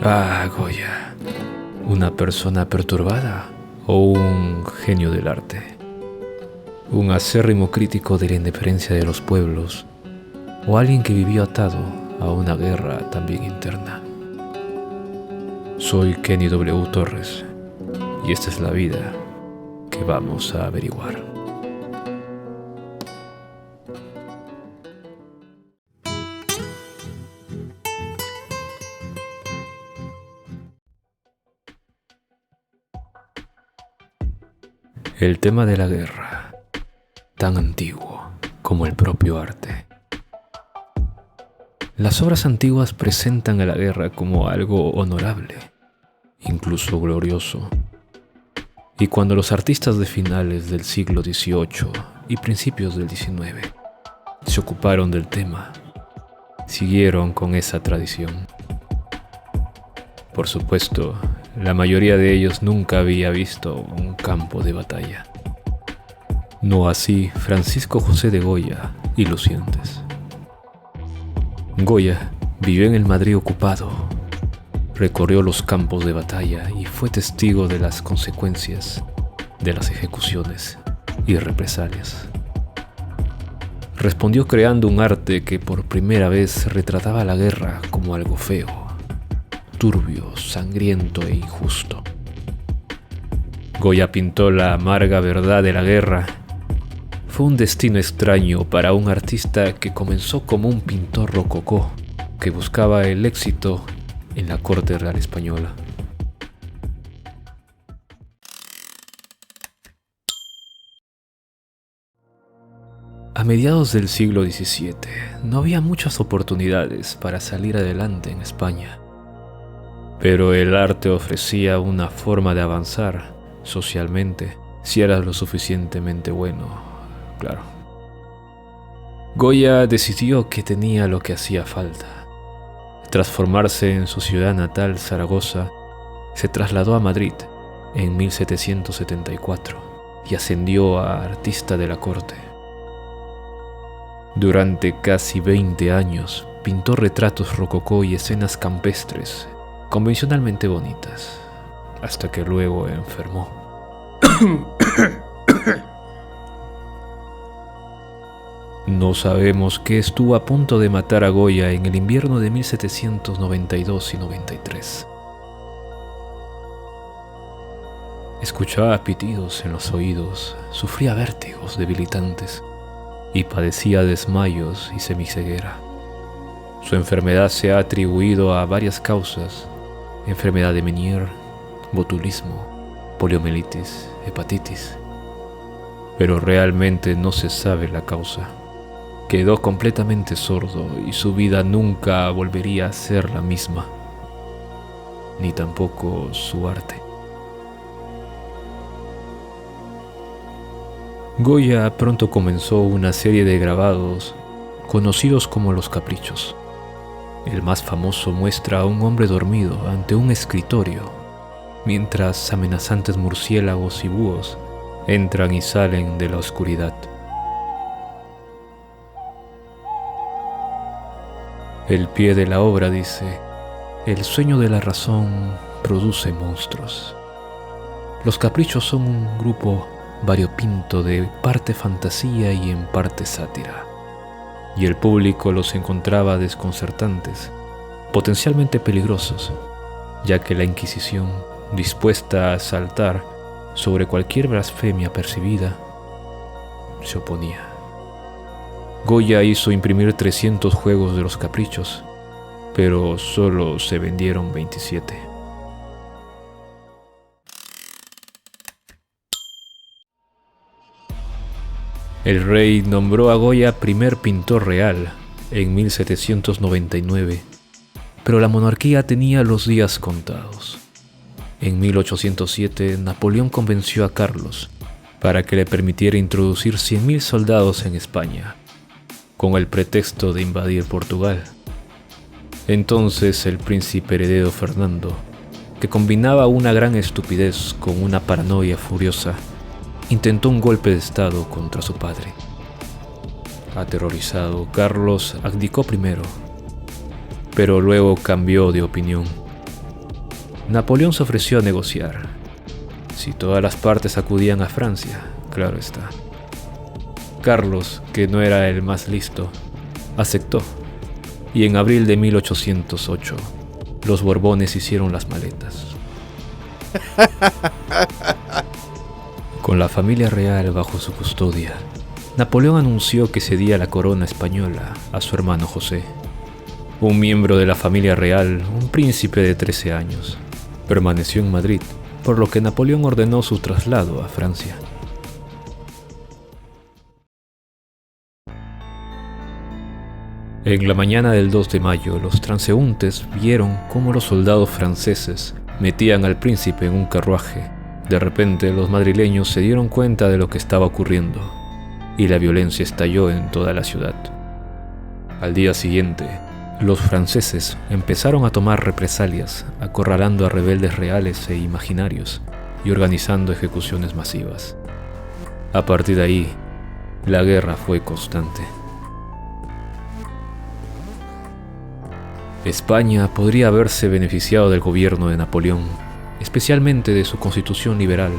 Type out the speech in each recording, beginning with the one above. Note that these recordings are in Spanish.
Goya, ¿una persona perturbada o un genio del arte? ¿Un acérrimo crítico de la indiferencia de los pueblos o alguien que vivió atado a una guerra también interna? Soy Kenny W. Torres y esta es la vida que vamos a averiguar. El tema de la guerra, tan antiguo como el propio arte. Las obras antiguas presentan a la guerra como algo honorable, incluso glorioso. Y cuando los artistas de finales del siglo XVIII y principios del XIX se ocuparon del tema, siguieron con esa tradición. Por supuesto, la mayoría de ellos nunca había visto un campo de batalla. No así Francisco José de Goya y Lucientes. Goya vivió en el Madrid ocupado, recorrió los campos de batalla y fue testigo de las consecuencias de las ejecuciones y represalias. Respondió creando un arte que por primera vez retrataba la guerra como algo feo, turbio, sangriento e injusto. Goya pintó la amarga verdad de la guerra. Fue un destino extraño para un artista que comenzó como un pintor rococó que buscaba el éxito en la corte real española. A mediados del siglo XVII no había muchas oportunidades para salir adelante en España. Pero el arte ofrecía una forma de avanzar socialmente si eras lo suficientemente bueno, claro. Goya decidió que tenía lo que hacía falta. Tras formarse en su ciudad natal, Zaragoza, se trasladó a Madrid en 1774 y ascendió a artista de la corte. Durante casi 20 años pintó retratos rococó y escenas campestres convencionalmente bonitas, hasta que luego enfermó. No sabemos qué estuvo a punto de matar a Goya en el invierno de 1792 y 93. Escuchaba pitidos en los oídos, sufría vértigos debilitantes y padecía desmayos y semiceguera. Su enfermedad se ha atribuido a varias causas: enfermedad de Meniere, botulismo, poliomielitis, hepatitis. Pero realmente no se sabe la causa. Quedó completamente sordo y su vida nunca volvería a ser la misma, ni tampoco su arte. Goya pronto comenzó una serie de grabados conocidos como los caprichos. El más famoso muestra a un hombre dormido ante un escritorio, mientras amenazantes murciélagos y búhos entran y salen de la oscuridad. El pie de la obra dice: el sueño de la razón produce monstruos. Los caprichos son un grupo variopinto de parte fantasía y en parte sátira, y el público los encontraba desconcertantes, potencialmente peligrosos, ya que la Inquisición, dispuesta a saltar sobre cualquier blasfemia percibida, se oponía. Goya hizo imprimir 300 juegos de los caprichos, pero solo se vendieron 27. El rey nombró a Goya primer pintor real en 1799, pero la monarquía tenía los días contados. En 1807, Napoleón convenció a Carlos para que le permitiera introducir 100.000 soldados en España, con el pretexto de invadir Portugal. Entonces el príncipe heredero Fernando, que combinaba una gran estupidez con una paranoia furiosa, intentó un golpe de estado contra su padre. Aterrorizado, Carlos abdicó primero, pero luego cambió de opinión Napoleón se ofreció a negociar, si todas las partes acudían a Francia, claro está. Carlos, que no era el más listo, aceptó, y en abril de 1808, los Borbones hicieron las maletas. Con la familia real bajo su custodia, Napoleón anunció que cedía la corona española a su hermano José, un miembro de la familia real, un príncipe de 13 años. Permaneció en Madrid, por lo que Napoleón ordenó su traslado a Francia. En la mañana del 2 de mayo, los transeúntes vieron cómo los soldados franceses metían al príncipe en un carruaje. De repente, los madrileños se dieron cuenta de lo que estaba ocurriendo, y la violencia estalló en toda la ciudad. Al día siguiente, los franceses empezaron a tomar represalias, acorralando a rebeldes reales e imaginarios y organizando ejecuciones masivas. A partir de ahí, la guerra fue constante. España podría haberse beneficiado del gobierno de Napoleón, especialmente de su constitución liberal,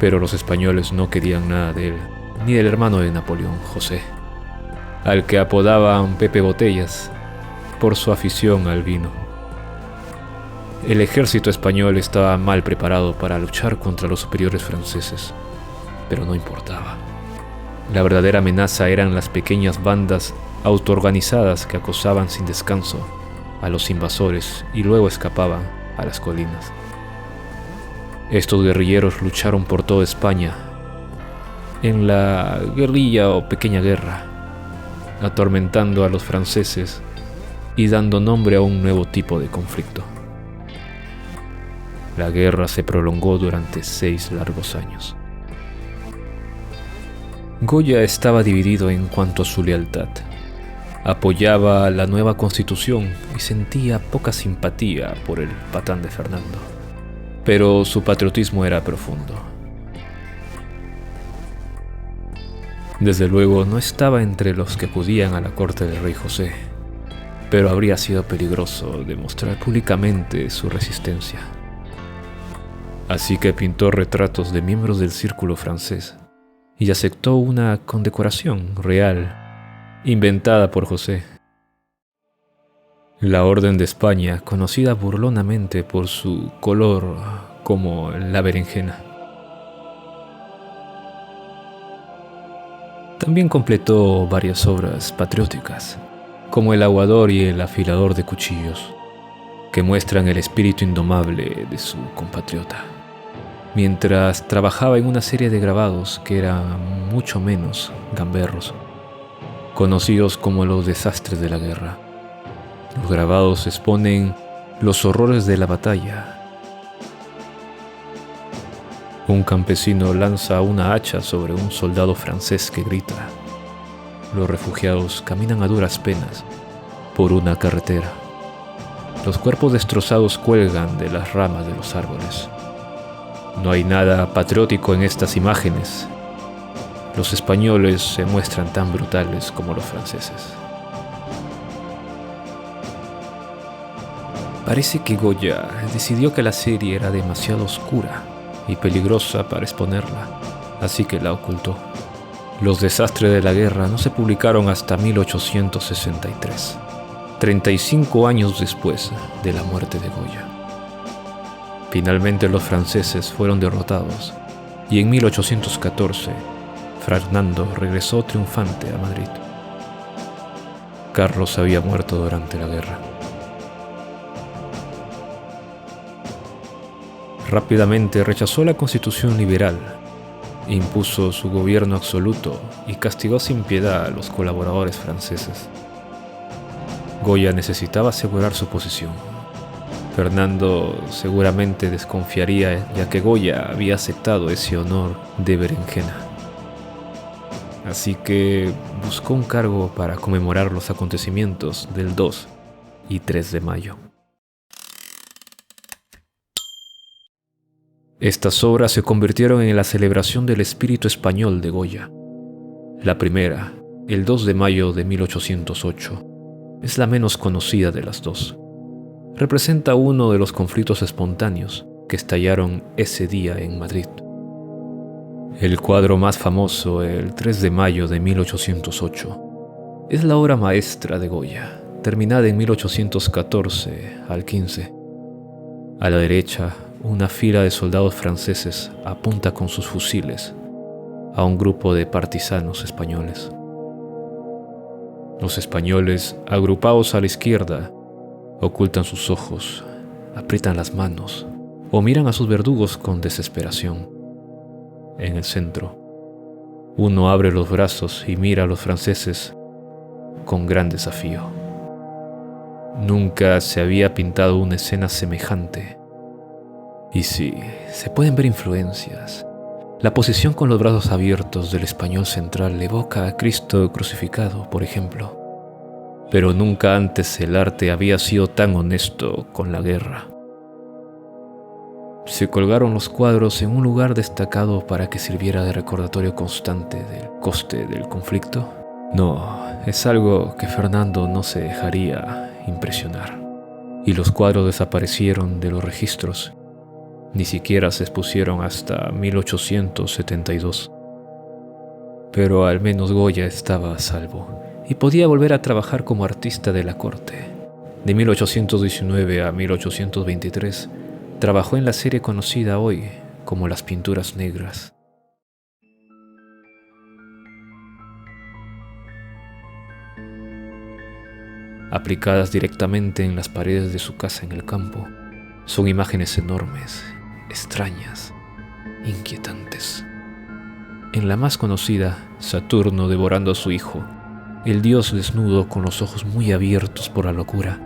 pero los españoles no querían nada de él, ni del hermano de Napoleón, José, al que apodaban Pepe Botellas, por su afición al vino. El ejército español estaba mal preparado para luchar contra los superiores franceses, pero no importaba. La verdadera amenaza eran las pequeñas bandas autoorganizadas que acosaban sin descanso a los invasores y luego escapaban a las colinas. Estos guerrilleros lucharon por toda España en la guerrilla o pequeña guerra, atormentando a los franceses y dando nombre a un nuevo tipo de conflicto. La guerra se prolongó durante 6 largos años. Goya estaba dividido en cuanto a su lealtad. Apoyaba la nueva constitución y sentía poca simpatía por el patán de Fernando, pero su patriotismo era profundo. Desde luego no estaba entre los que acudían a la corte del rey José, pero habría sido peligroso demostrar públicamente su resistencia. Así que pintó retratos de miembros del círculo francés y aceptó una condecoración real inventada por José. La Orden de España, conocida burlonamente por su color como la berenjena. También completó varias obras patrióticas, como El aguador y El afilador de cuchillos, que muestran el espíritu indomable de su compatriota, mientras trabajaba en una serie de grabados que eran mucho menos gamberros, conocidos como los desastres de la guerra. Los grabados exponen los horrores de la batalla. Un campesino lanza una hacha sobre un soldado francés que grita. Los refugiados caminan a duras penas por una carretera. Los cuerpos destrozados cuelgan de las ramas de los árboles. No hay nada patriótico en estas imágenes. Los españoles se muestran tan brutales como los franceses. Parece que Goya decidió que la serie era demasiado oscura y peligrosa para exponerla, así que la ocultó. Los desastres de la guerra no se publicaron hasta 1863, 35 años después de la muerte de Goya. Finalmente los franceses fueron derrotados y en 1814 Fernando regresó triunfante a Madrid. Carlos había muerto durante la guerra. Rápidamente rechazó la constitución liberal, impuso su gobierno absoluto y castigó sin piedad a los colaboradores franceses. Goya necesitaba asegurar su posición. Fernando seguramente desconfiaría, ya que Goya había aceptado ese honor de berenjena. Así que buscó un cargo para conmemorar los acontecimientos del 2 y 3 de mayo. Estas obras se convirtieron en la celebración del espíritu español de Goya. La primera, el 2 de mayo de 1808, es la menos conocida de las dos. representa uno de los conflictos espontáneos que estallaron ese día en Madrid. El cuadro más famoso, el 3 de mayo de 1808, es la obra maestra de Goya, terminada en 1814 al 15. A la derecha, una fila de soldados franceses apunta con sus fusiles a un grupo de partisanos españoles. Los españoles, agrupados a la izquierda, ocultan sus ojos, aprietan las manos o miran a sus verdugos con desesperación. En el centro, uno abre los brazos y mira a los franceses con gran desafío. Nunca se había pintado una escena semejante. Y sí, se pueden ver influencias. La posición con los brazos abiertos del español central evoca a Cristo crucificado, por ejemplo. Pero nunca antes el arte había sido tan honesto con la guerra. Se colgaron los cuadros en un lugar destacado para que sirviera de recordatorio constante del coste del conflicto. No, es algo que Fernando no se dejaría impresionar. Y los cuadros desaparecieron de los registros. Ni siquiera se expusieron hasta 1872. Pero al menos Goya estaba a salvo y podía volver a trabajar como artista de la corte. De 1819 a 1823, trabajó en la serie conocida hoy como Las Pinturas Negras. Aplicadas directamente en las paredes de su casa en el campo, son imágenes enormes, extrañas, inquietantes. En la más conocida, Saturno devorando a su hijo, el dios desnudo con los ojos muy abiertos por la locura,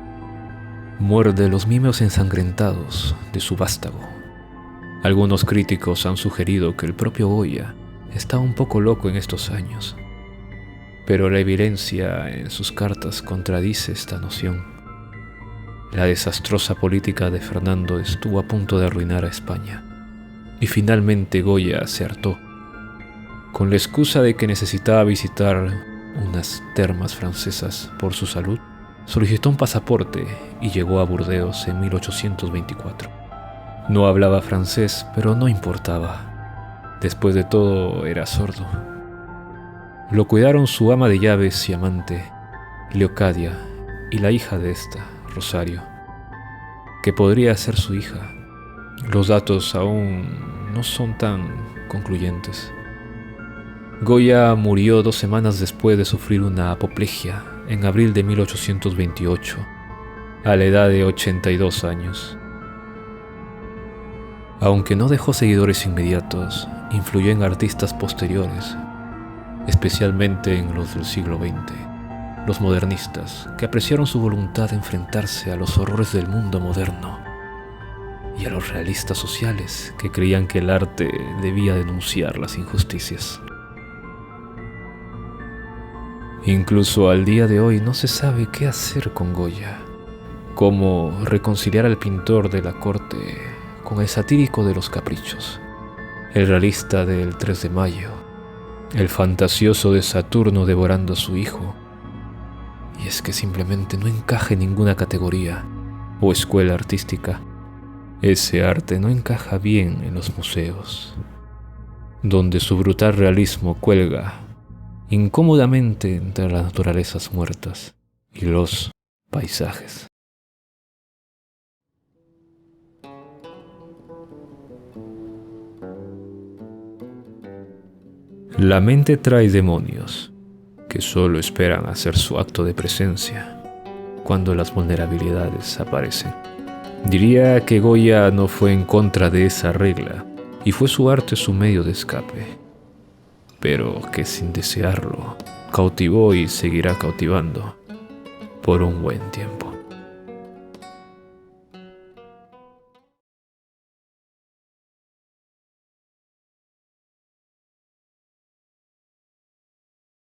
muerde los mimeos ensangrentados de su vástago. Algunos críticos han sugerido que el propio Goya está un poco loco en estos años, pero la evidencia en sus cartas contradice esta noción. La desastrosa política de Fernando estuvo a punto de arruinar a España, y finalmente Goya se hartó. Con la excusa de que necesitaba visitar unas termas francesas por su salud, solicitó un pasaporte y llegó a Burdeos en 1824. No hablaba francés, pero no importaba. Después de todo, era sordo. Lo cuidaron su ama de llaves y amante, Leocadia, y la hija de esta, Rosario, que podría ser su hija. Los datos aún no son tan concluyentes. Goya murió 2 semanas después de sufrir una apoplejía en abril de 1828, a la edad de 82 años. Aunque no dejó seguidores inmediatos, influyó en artistas posteriores, especialmente en los del siglo XX, los modernistas, que apreciaron su voluntad de enfrentarse a los horrores del mundo moderno, y a los realistas sociales, que creían que el arte debía denunciar las injusticias. Incluso al día de hoy no se sabe qué hacer con Goya, cómo reconciliar al pintor de la corte con el satírico de los caprichos, el realista del 3 de mayo, el fantasioso de Saturno devorando a su hijo. Y es que simplemente no encaja en ninguna categoría o escuela artística. Ese arte no encaja bien en los museos, donde su brutal realismo cuelga incómodamente entre las naturalezas muertas y los paisajes. La mente trae demonios que solo esperan hacer su acto de presencia cuando las vulnerabilidades aparecen. Diría que Goya no fue en contra de esa regla y fue su arte su medio de escape, pero que sin desearlo cautivó y seguirá cautivando por un buen tiempo.